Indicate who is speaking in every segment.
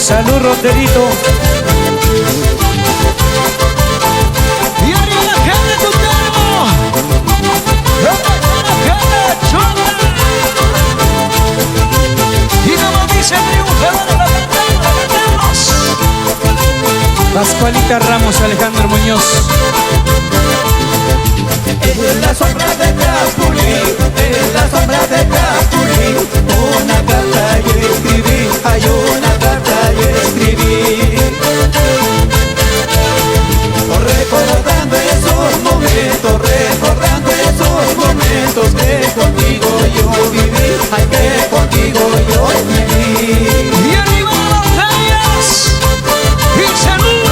Speaker 1: Salud, Roterito. Y arriba la gente, tu termo. La gente chula. Y como dice triunfador, la cantamos. Pascualita Ramos, Alejandro Muñoz.
Speaker 2: En la sombra de Capulín, en la sombra de Capulín, una carta yo escribí, hay una carta yo escribí. Recordando esos momentos que contigo yo viví, ay que contigo yo viví.
Speaker 1: Y arriba las playas, y salud.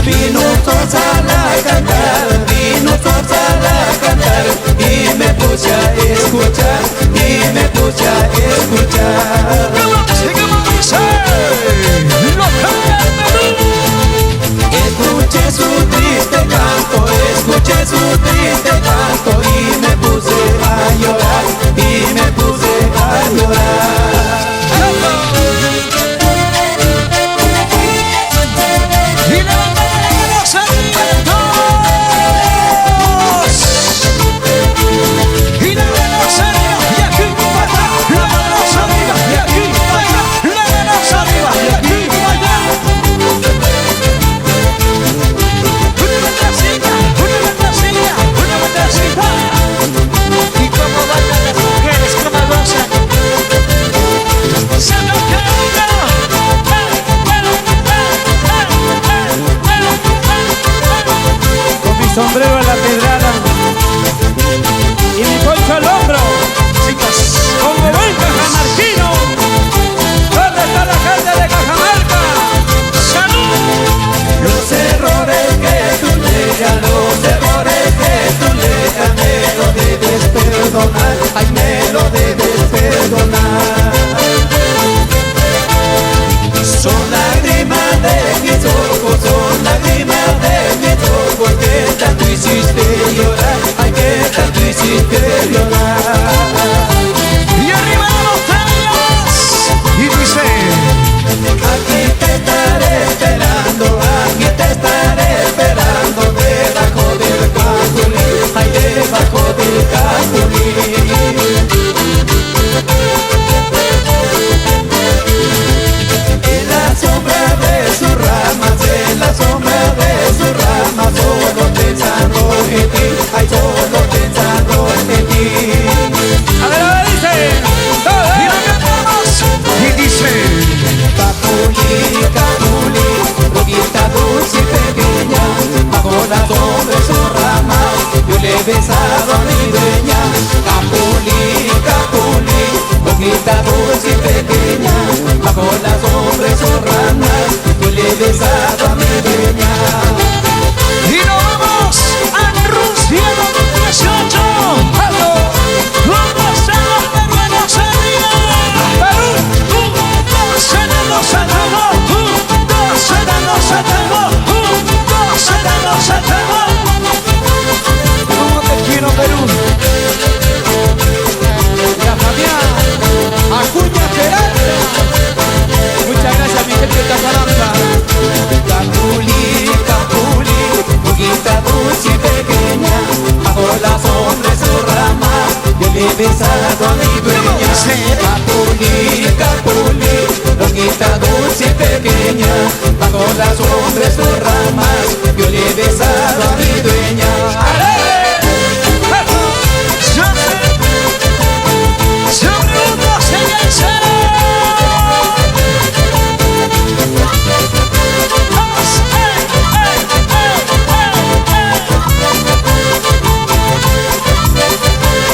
Speaker 2: Vino Sorsala a cantar, vino Sorsala a cantar, y me puse a escuchar, y me puse a escuchar.
Speaker 1: Come on,
Speaker 2: Florcita dulce y pequeña, bajo las sombras de sus ramas, yo le he besado a mi dueña.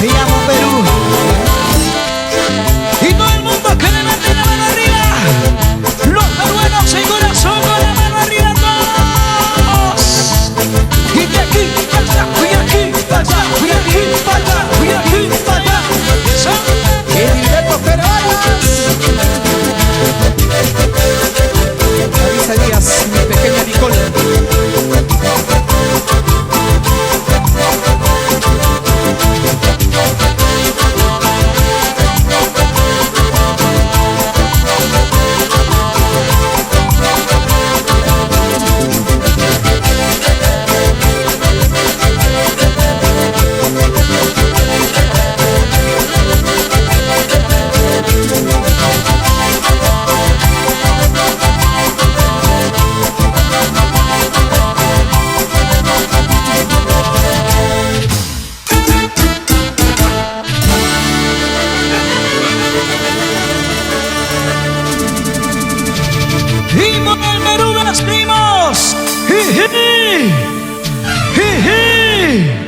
Speaker 1: Me llamo Perú. Y todo el mundo que levante la mano arriba. Los peruanos en corazón con la mano arriba todos. Y de aquí para allá, y aquí para allá, y aquí para allá, y aquí para allá.
Speaker 2: ¡Qué diversos peruanos! Avisa Díaz, mi pequeña Nicole.
Speaker 1: ¡Vimos el Perú de las primos! ¡Jiji! ¡Jiji!